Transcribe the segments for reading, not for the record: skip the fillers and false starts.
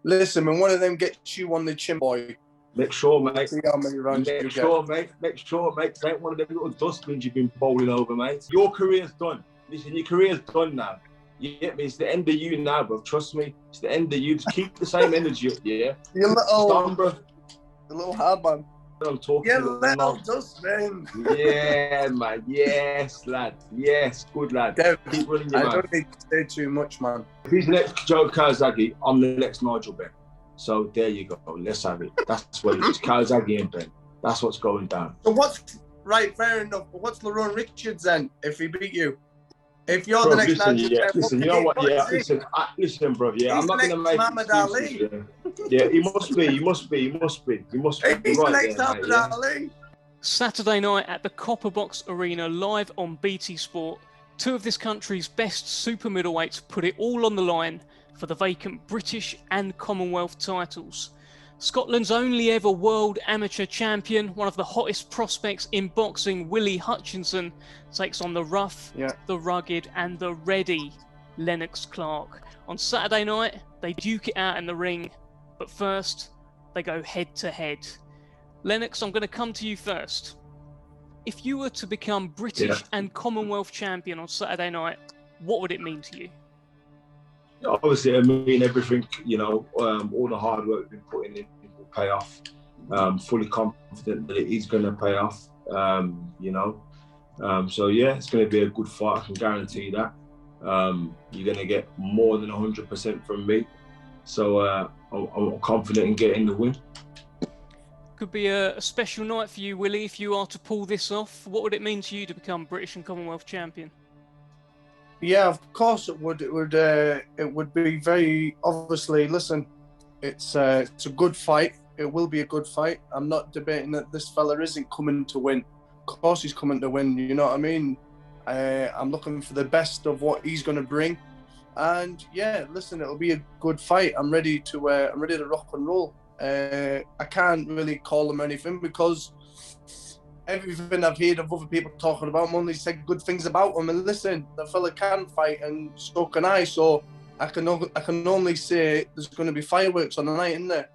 Listen, when one of them gets you on the chin, boy. Make sure, mate. See how many rounds Make sure, mate. Make sure, mate. Ain't one of them little dustbins you've been bowling over, mate. Your career's done. Listen, your career's done now. You get me? It's the end of you now, bro. Trust me. It's the end of you. Just keep the same energy up, yeah? You little... Stand, bro. The little hard man. I'm talking Yeah, little dustbin. Yeah, man. Yes, lad. Yes, good lad. Dev, keep running your I mouth. don't need to say too much, man. If he's the next Joe Kawasaki, I'm the next Nigel Ben. So there you go. Let's have it. That's what it is. Kawasaki and Ben. That's what's going down. So what's right? Fair enough. But what's Lerone Richards then? If he beat you, if you're the next listen, listen. You know what? Yeah, listen, bro. Yeah, he's I'm not going to make Muhammad Ali. Yeah, he must be. He must be. He must be. He must be. He's right the next there, Muhammad mate, Ali. Saturday night at the Copper Box Arena, live on BT Sport. Two of this country's best super middleweights put it all on the line for the vacant British and Commonwealth titles. Scotland's only ever world amateur champion, one of the hottest prospects in boxing, Willy Hutchinson, takes on the rough, the rugged and the ready Lennox Clarke. On Saturday night, they duke it out in the ring, but first, they go head to head. Lennox, I'm going to come to you first. If you were to become British and Commonwealth champion on Saturday night, what would it mean to you? Obviously, I mean everything, you know, all the hard work we've been putting in will pay off. Fully confident that it is going to pay off, you know. So, yeah, it's going to be a good fight, I can guarantee that. You're going to get more than 100% from me. So, I'm confident in getting the win. Could be a special night for you, Willy, if you are to pull this off. What would it mean to you to become British and Commonwealth champion? Yeah, of course it would. It would be very obviously. Listen, it's a good fight. It will be a good fight. I'm not debating that this fella isn't coming to win. Of course he's coming to win. You know what I mean? I'm looking for the best of what he's going to bring, and yeah, listen, it'll be a good fight. I'm ready to rock and roll. I can't really call him anything because everything I've heard of other people talking about him only said good things about him. And listen, the fella can fight, and so can I. So I can only say there's going to be fireworks on the night, isn't there?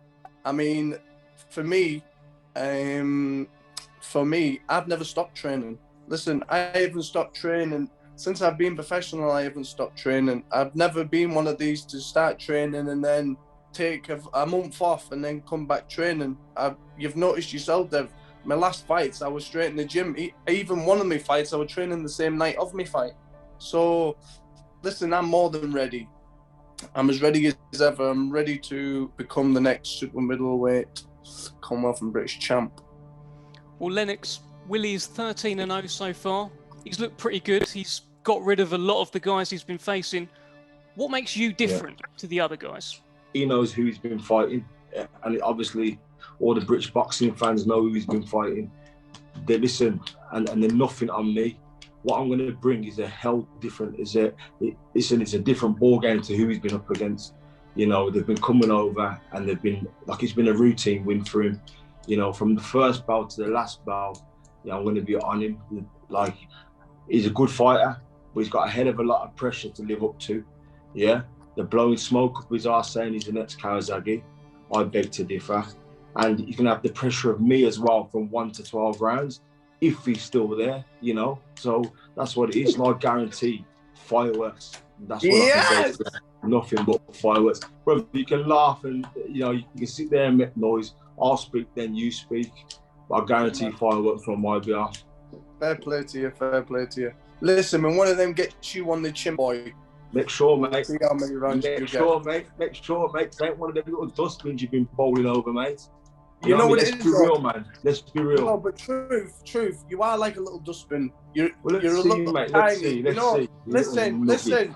I mean, for me, I've never stopped training. Listen, I haven't stopped training since I've been professional. I haven't stopped training. I've never been one of these to start training and then take a month off and then come back training. You've noticed yourself, Dev. My last fights, I was straight in the gym. Even one of my fights, I was training the same night of my fight. So, listen, I'm more than ready. I'm as ready as ever. I'm ready to become the next super middleweight Commonwealth and British champ. Well, Lennox, Willy's 13-0 so far. He's looked pretty good. He's got rid of a lot of the guys he's been facing. What makes you different to the other guys? He knows who he's been fighting, and obviously all the British boxing fans know who he's been fighting. They listen, and they're nothing on me. What I'm going to bring is a hell different. It's a different ball game to who he's been up against. You know, they've been coming over, and they've been like it's been a routine win for him. You know, from the first bout to the last bout, yeah, I'm going to be on him. Like, he's a good fighter, but he's got a hell of a lot of pressure to live up to. Yeah, they're blowing smoke up his arse saying he's the next Kawasaki. I beg to differ. And you can have the pressure of me as well from 1 to 12 rounds if he's still there, you know. So that's what it is. And I guarantee fireworks. That's what I can say. Nothing but fireworks. Bro, you can laugh and, you know, you can sit there and make noise. I'll speak, then you speak. But I guarantee fireworks from my behalf. Fair play to you, fair play to you. Listen, when one of them gets you on the chin, boy. Make sure, mate. See how many rounds Make sure, mate. Ain't one of them little dustbins you've been bowling over, mate. You know what it is? Let's be real, man. Let's be real. No, but truth. You are like a little dustbin. You're a see, little mate. tiny. Let's see. Listen.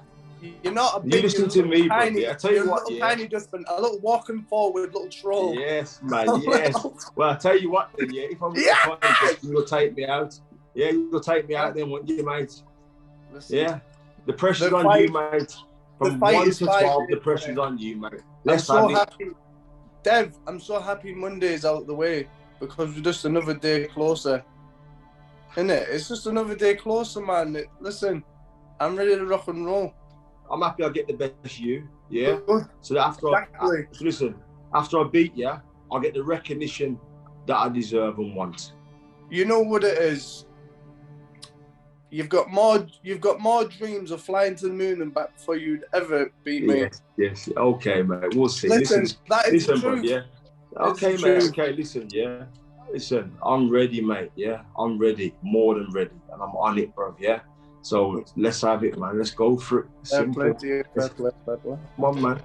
You're not a big. You listen to me, tiny, bro. I tell you what, tiny dustbin, a little walking forward, little troll. Yes, man. Yes. Well, I tell you what, then, yeah. If I'm you'll take me out. Yeah, you'll take me out then, won't you, mate? Listen, yeah. The pressure's on you, mate. From 1 to 12, the pressure's on you, mate. I'm so happy. Dev, I'm so happy Monday's out the way because we're just another day closer. Isn't it? It's just another day closer, man. Listen, I'm ready to rock and roll. I'm happy I get the best of you. yeah. Good. So that Exactly. listen, after I beat you, I get the recognition that I deserve and want. You know what it is. You've got more dreams of flying to the moon and back before you'd ever beat me. Yes. Okay, mate. We'll see. Listen, that is the bro, truth. yeah. Okay, mate. Truth. Okay, listen, yeah. Listen, I'm ready, mate. Yeah, I'm ready, more than ready, and I'm on it, bro. Yeah. So let's have it, man. Let's go for it. Simple. Fair play. Come on, man.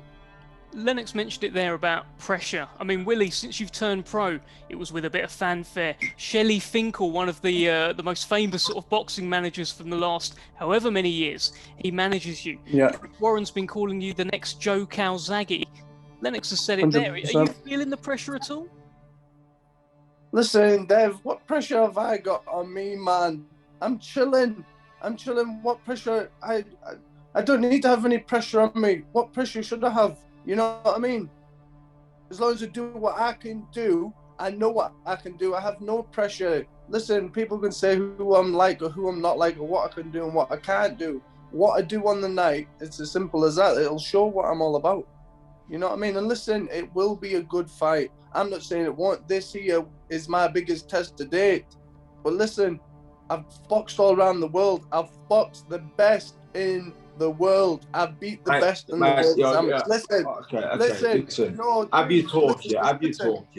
Lennox mentioned it there about pressure. I mean, Willy, since you've turned pro, it was with a bit of fanfare. Shelley Finkel, one of the most famous sort of boxing managers from the last however many years, he manages you. Yeah. Warren's been calling you the next Joe Calzaghe. Lennox has said it there. Are you feeling the pressure at all? Listen, Dev, what pressure have I got on me, man? I'm chilling. What pressure? I don't need to have any pressure on me. What pressure should I have? You know what I mean? As long as I do what I can do, I know what I can do. I have no pressure. Listen, people can say who I'm like or who I'm not like or what I can do and what I can't do. What I do on the night, it's as simple as that. It'll show what I'm all about. You know what I mean? And listen, it will be a good fight. I'm not saying it won't. This here is my biggest test to date. But listen, I've boxed all around the world. I've boxed the best in the world. I've beat the best in the world. Yeah. Listen. No, have you talked? Have you talked?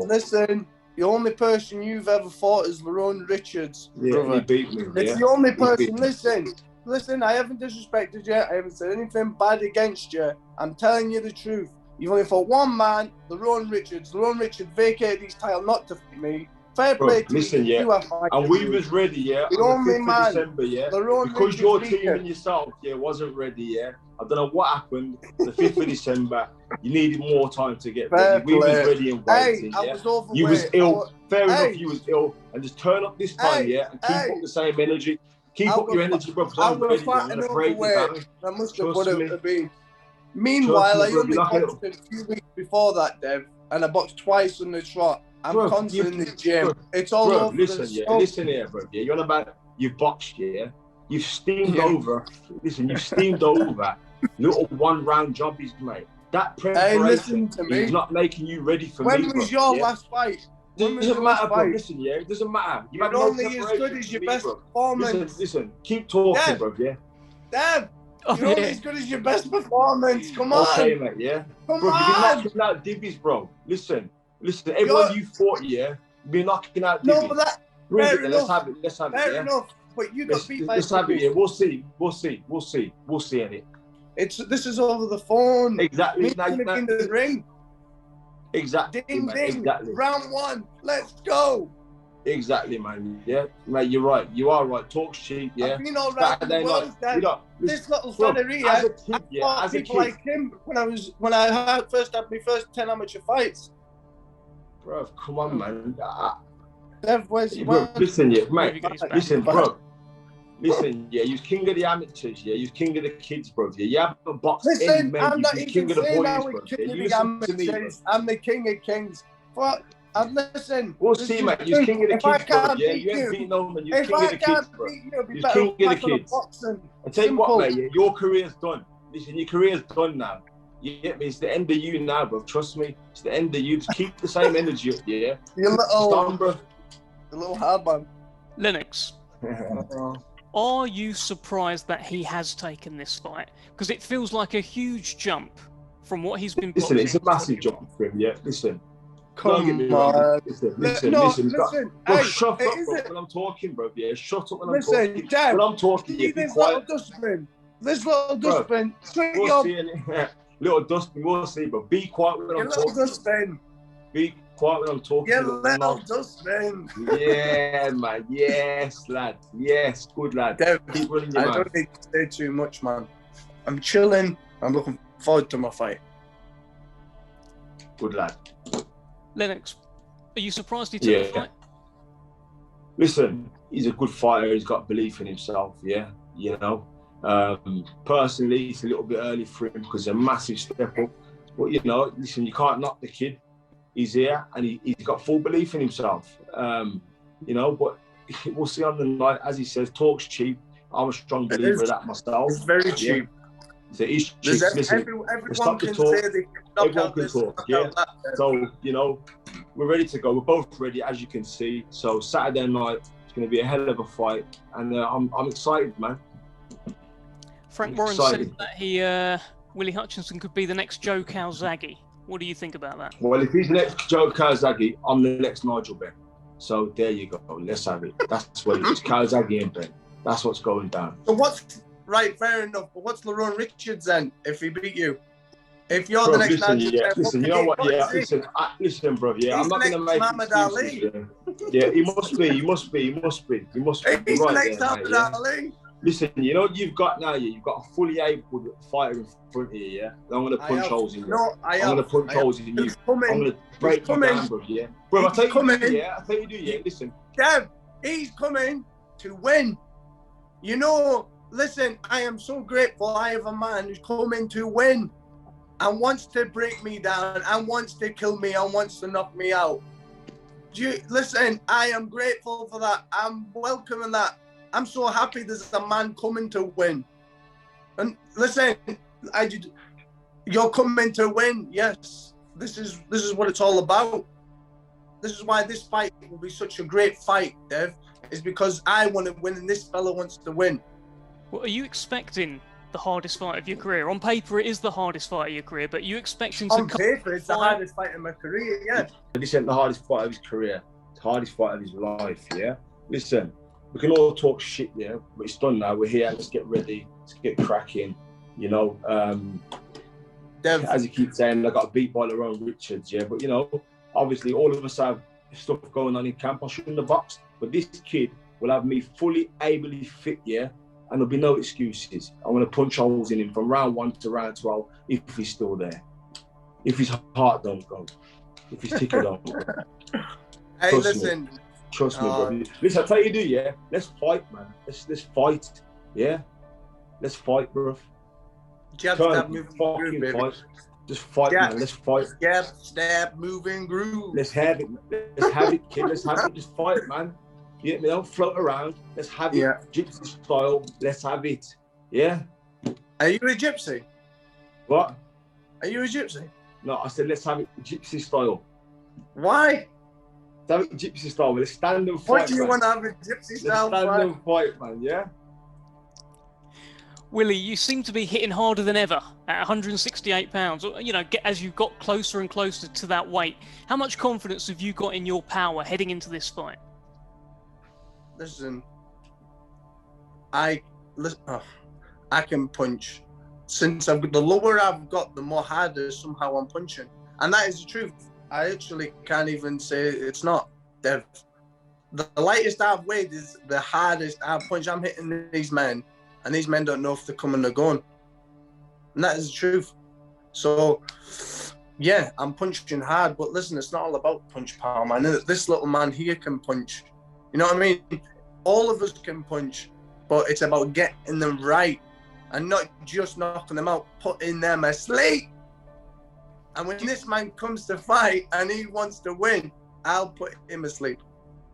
Listen, the only person you've ever fought is Lerone Richards. Yeah, brother. he beat me. It's the only person. Listen, I haven't disrespected you. I haven't said anything bad against you. I'm telling you the truth. You've only fought one man, Lerone Richards. Lerone Richards vacated his title not to fight me. Fair play to listen, you. And we was ready, yeah. The only on the 5th man, of December, yeah. Because your team and yourself, wasn't ready, yeah. I don't know what happened. The 5th of December, you needed more time to get ready. We was ready and waiting, I was overweight. You was ill. Fair enough, you was ill. And just turn up this time, and keep up the same energy. Keep up your energy, bro. I was fighting overweight. I must have put it to be. Meanwhile, I only boxed a few weeks before that, Dev, and I boxed twice on the trot. I'm constant in the gym. It's all over. Listen here, bro. Yeah, you're on about you've boxed, You've steamed over. Listen, you've steamed over little one-round jobbies, mate. That preparation is not making you ready for me. When was your last fight? Doesn't matter, bro. Listen, it doesn't matter. You're only as good as your best performance. Listen. Keep talking, bro. Yeah. Damn. You're only as good as your best performance. Come on. Okay, mate. Yeah. Come bro, on. You've been knocking out divvies, bro. Listen. Everyone you fought, you've been knocking out divvies. No, but that. Fair enough. Let's have it. Fair enough. But you got beat by. Let's have it. Yeah. We'll see. In it. This is over the phone. Exactly. Now in the ring. Exactly. Ding man. ding. Exactly. Round 1. Let's go. Exactly, man. Yeah, mate, you're right. You are right. Talk's cheap. Yeah. I've been all around the world, Dad. This little fella here, I fought people like him when I first had my first 10 amateur fights. Bro, come on, man. Dev, where's bro, listen, mate. Listen, bro. Listen, you was king of the amateurs, you was king of the kids, bro. You haven't boxed any men. I'm not even king of the boys, bro. King of the amateurs. I'm the king of kings. But listen. We'll see, mate. You're king of the kids, bro. Yeah, you ain't beating no man. You're king of the kids, bro. You're king of the kids. I tell you what, mate. Your career's done. Listen, your career's done now. You get me? It's the end of you now, bro. Trust me. It's the end of you. Just keep the same energy up, yeah? You little... Stand, bro. The little hard man. Lennox. Are you surprised that he has taken this fight? Because it feels like a huge jump from what he's been boxing. Listen, it's a massive jump for him, yeah? Listen. Come on. Listen. Bro, shut up, bro, when I'm talking, bro. Yeah, shut up when I'm talking. Listen, Dad, when I'm talking, yeah, be quiet. This little dustbin. We'll see little dustbin, we'll see, but be quiet when I'm talking. Dustbin. Be quiet when I'm talking. Yeah, little dustbin. Yeah, man. Yes, lad. Yes, good lad. Dev, keep running your mouth. I don't need to say too much, man. I'm chilling. I'm looking forward to my fight. Good lad. Lennox, are you surprised he took the fight? Listen, he's a good fighter. He's got belief in himself, yeah. You know, personally, it's a little bit early for him because it's a massive step up. But, you know, listen, you can't knock the kid. He's here and he's got full belief in himself. You know, but we'll see on the night. As he says, talk's cheap. I'm a strong believer of that myself. It's very cheap. So it's There's chicks. Listen, everyone stop the can talk. say they can knock Everyone out can this, talk, knock yeah. out that. So, you know, we're ready to go. We're both ready, as you can see. So Saturday night, it's going to be a hell of a fight. And I'm excited, man. Frank Warren said that Willy Hutchinson could be the next Joe Calzaghe. What do you think about that? Well, if he's the next Joe Calzaghe, I'm the next Nigel Benn. So there you go. Let's have it. That's what it is. Calzaghe and Benn. That's what's going down. So what's right? Fair enough. But what's Lerone Richards then? If he beat you, if you're the next listen, Nigel Benn, listen. You know what? Yeah, listen, bro. Yeah, I'm not going to make excuses. Yeah, he must be. He must be. He must be. He must be. He's right the next there, Muhammad mate, Ali. Listen, you know what you've got now, yeah? You've got a fully able fighter in front of you, yeah? And I'm going to punch holes in you. No, I'm going to punch holes in you. I'm going to break you down, bro, yeah? Bro, I'll tell you do, yeah? I'll tell you do, yeah? Listen. Dev, he's coming to win. You know, listen, I am so grateful I have a man who's coming to win and wants to break me down and wants to kill me and wants to knock me out. Listen, I am grateful for that. I'm welcoming that. I'm so happy there's a man coming to win. And listen, you're coming to win. Yes, this is what it's all about. This is why this fight will be such a great fight, Dev. Is because I want to win and this fella wants to win. Well, are you expecting the hardest fight of your career? On paper, it is the hardest fight of your career, but you expecting to on paper, it's the hardest fight in my career. Yeah. This ain't the hardest fight of his career. It's the hardest fight of his life. Yeah. Listen. We can all talk shit, yeah, but it's done now. We're here. Let's get ready. Let's get cracking. You know, Dev, as you keep saying, I got beat by Lerone Richards, yeah. But you know, obviously, all of us have stuff going on in camp. I shouldn't have boxed, but this kid will have me fully ably fit, yeah, and there'll be no excuses. I'm gonna punch holes in him from round 1 to round 12 if he's still there. If his heart don't go, if his ticker don't go. Hey, listen. Trust me, bro. Listen, I'll tell you, yeah? Let's fight, man. Let's fight, yeah? Let's fight, bro. Jab, stab, moving groove, fight. Just fight, man. Let's fight. Jab, stab, moving groove. Let's have it. Let's have it, kid. Let's have it. Just fight, man. You get me? Don't float around. Let's have it. Gypsy style. Let's have it. Yeah? Are you a gypsy? What? Are you a gypsy? No, I said let's have it gypsy style. Why? Have it gypsy style. Let's stand and fight. What do you want to have a gypsy style fight? Stand and fight, man. Yeah. Willy, you seem to be hitting harder than ever at 168 pounds. You know, as you got closer and closer to that weight, how much confidence have you got in your power heading into this fight? Listen, I can punch. Since the lower I've got, the more harder somehow I'm punching, and that is the truth. I actually can't even say it's not, Dev. The lightest I've weighed is the hardest I've punched. I'm hitting these men, and these men don't know if they're coming or going. And that is the truth. So, yeah, I'm punching hard. But listen, it's not all about punch power, man. This little man here can punch. You know what I mean? All of us can punch, but it's about getting them right and not just knocking them out, putting them asleep. And when this man comes to fight and he wants to win, I'll put him asleep.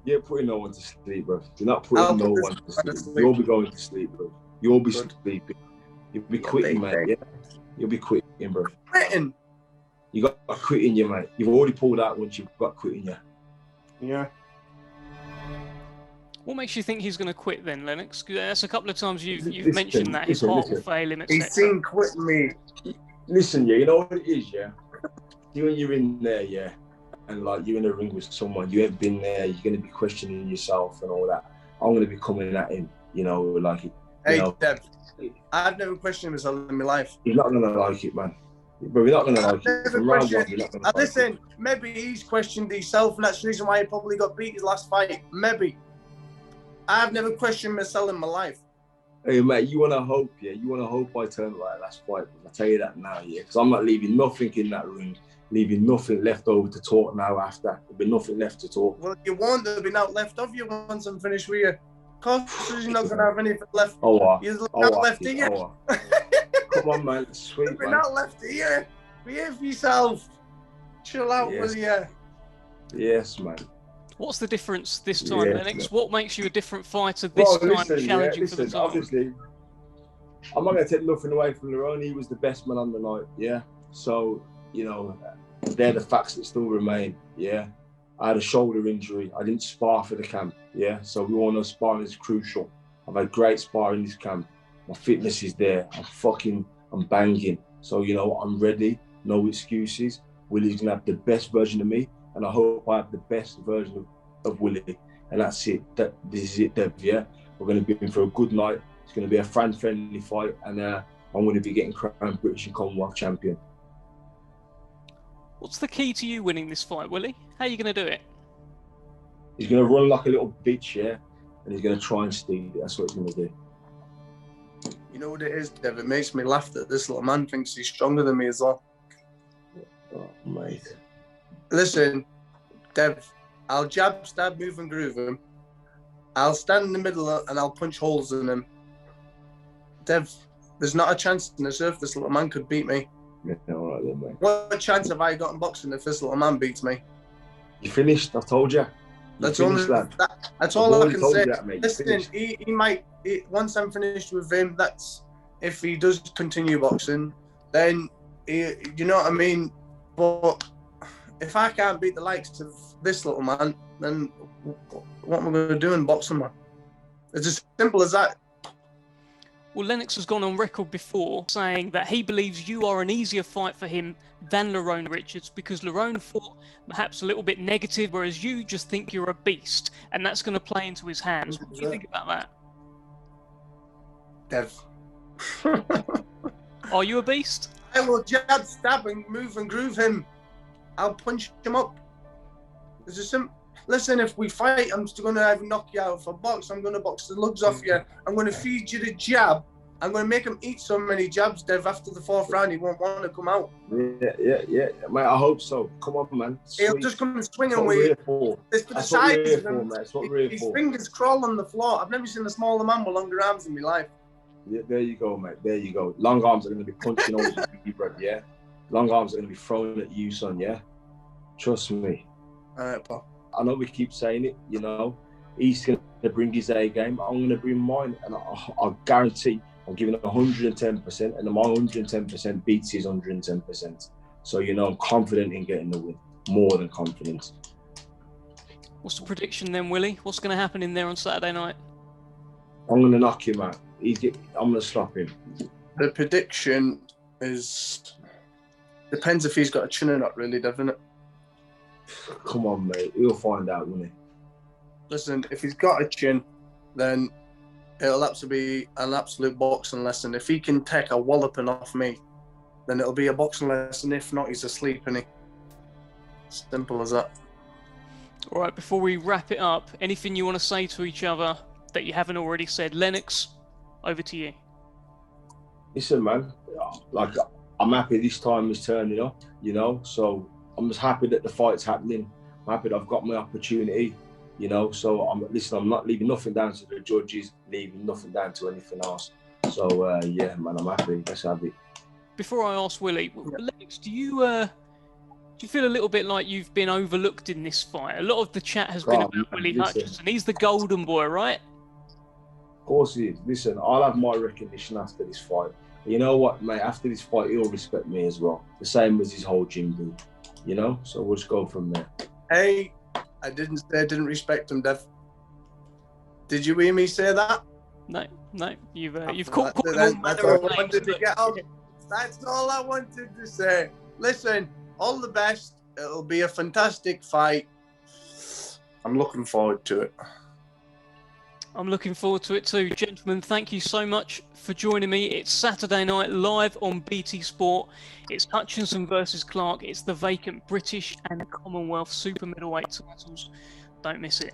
You're putting no one to sleep, bro. You're not putting no one to sleep. You'll be going to sleep, bro. You'll be sleeping. You'll be quitting, man. Yeah? You'll be quitting, bro. Quitting? You got quit in you, mate. You've already pulled out once you've got quit in you. Yeah. What makes you think he's going to quit then, Lennox? That's a couple of times you've mentioned that his heart will fail him, etc. He's seen quitting me. Listen, yeah, you know what it is, yeah? You when you're in there, yeah, and like you're in a ring with someone, you have been there, you're going to be questioning yourself and all that. I'm going to be coming at him, you know, like, hey, Dev, I've never questioned myself in my life. You're not going to like it, man. But we're not going to like it. From round 1, you're not going to like listen, maybe he's questioned himself, and that's the reason why he probably got beat his last fight. Maybe. I've never questioned myself in my life. Hey, mate, you want to hope, yeah? You want to hope I turn like last fight. I'll tell you that now, yeah? Because I'm not leaving nothing in that ring, leaving nothing left over to talk now after. There'll be nothing left to talk. Well, you won't. There'll be nothing left of you once I'm finished with you. Of course, you're not going to have anything left. You're not left here. Come on, man. Sweet, man. There'll be not left here. Behave yourself. Chill out, will you? Yes, man. What's the difference this time, Lennox? What makes you a different fighter this time, challenging for the title? I'm not going to take nothing away from Lerone. He was the best man on the night, yeah? So, you know, they're the facts that still remain, yeah? I had a shoulder injury. I didn't spar for the camp, yeah? So we all know sparring is crucial. I've had great sparring this camp. My fitness is there. I'm banging. So, you know, I'm ready. No excuses. Willy's going to have the best version of me, and I hope I have the best version of Willy. And that's it. This is it, Dev, yeah? We're going to be in for a good night. It's going to be a fan-friendly fight, and I'm going to be getting crowned British and Commonwealth champion. What's the key to you winning this fight, Willy? How are you going to do it? He's going to run like a little bitch, yeah? And he's going to try and steal it. That's what he's going to do. You know what it is, Dev? It makes me laugh that this little man thinks he's stronger than me as well. Oh, mate. Listen, Dev, I'll jab, stab, move and groove him. I'll stand in the middle and I'll punch holes in him. Dev, there's not a chance in this earth this little man could beat me. Yeah, all right then, mate. What chance have I got in boxing if this little man beats me? You finished, I've told you. That's all I can say. Listen, he might, once I'm finished with him, that's if he does continue boxing, then, you know what I mean? But if I can't beat the likes of this little man, then what am I going to do in boxing, man? It's as simple as that. Well, Lennox has gone on record before saying that he believes you are an easier fight for him than Lerone Richards because Lerone fought perhaps a little bit negative, whereas you just think you're a beast, and that's going to play into his hands. What do you think about that? Dev. Are you a beast? I will jab, stab, and move and groove him. I'll punch him up. It's a simple. Listen, if we fight, I'm still going to either knock you out. If I box, I'm going to box the lugs off you. I'm going to feed you the jab. I'm going to make him eat so many jabs, Dev, after the fourth round, he won't want to come out. Yeah. Mate, I hope so. Come on, man. He'll just come and swing and wait. It's for the size of him. His fingers crawl on the floor. I've never seen a smaller man with longer arms in my life. Yeah, there you go, mate. There you go. Long arms are going to be punching over you, bro, yeah? Long arms are going to be thrown at you, son, yeah? Trust me. All right, Paul. I know we keep saying it, you know. He's going to bring his A game. I'm going to bring mine. And I guarantee I'm giving it 110%. And my 110% beats his 110%. So, you know, I'm confident in getting the win. More than confident. What's the prediction then, Willy? What's going to happen in there on Saturday night? I'm going to knock him out. I'm going to slap him. The prediction is... Depends if he's got a chin or not, really, doesn't it? Come on, mate. He'll find out, won't he? Listen, if he's got a chin, then it'll have to be an absolute boxing lesson. If he can take a walloping off me, then it'll be a boxing lesson. If not, he's asleep, isn't he? Simple as that. All right, before we wrap it up, anything you want to say to each other that you haven't already said? Lennox, over to you. Listen, man, like, I'm happy this time is turning up, you know, so I'm just happy that the fight's happening. I'm happy that I've got my opportunity, you know. So I'm not leaving nothing down to the judges, leaving nothing down to anything else. So yeah, man, I'm happy. Let's have it. Before I ask Willy, Lennox, do you feel a little bit like you've been overlooked in this fight? A lot of the chat has been about Willy Hutchinson. He's the golden boy, right? Of course he is. Listen, I'll have my recognition after this fight. You know what, mate? After this fight, he'll respect me as well. The same as his whole gym group. You know, so we'll just go from there. Hey, I didn't say I didn't respect him, Dev. Did you hear me say that? No. You've caught that's all I wanted to get on. That's all I wanted to say. Listen, all the best. It'll be a fantastic fight. I'm looking forward to it. I'm looking forward to it too. Gentlemen, thank you so much for joining me. It's Saturday night live on BT Sport. It's Hutchinson versus Clarke. It's the vacant British and Commonwealth super middleweight titles. Don't miss it.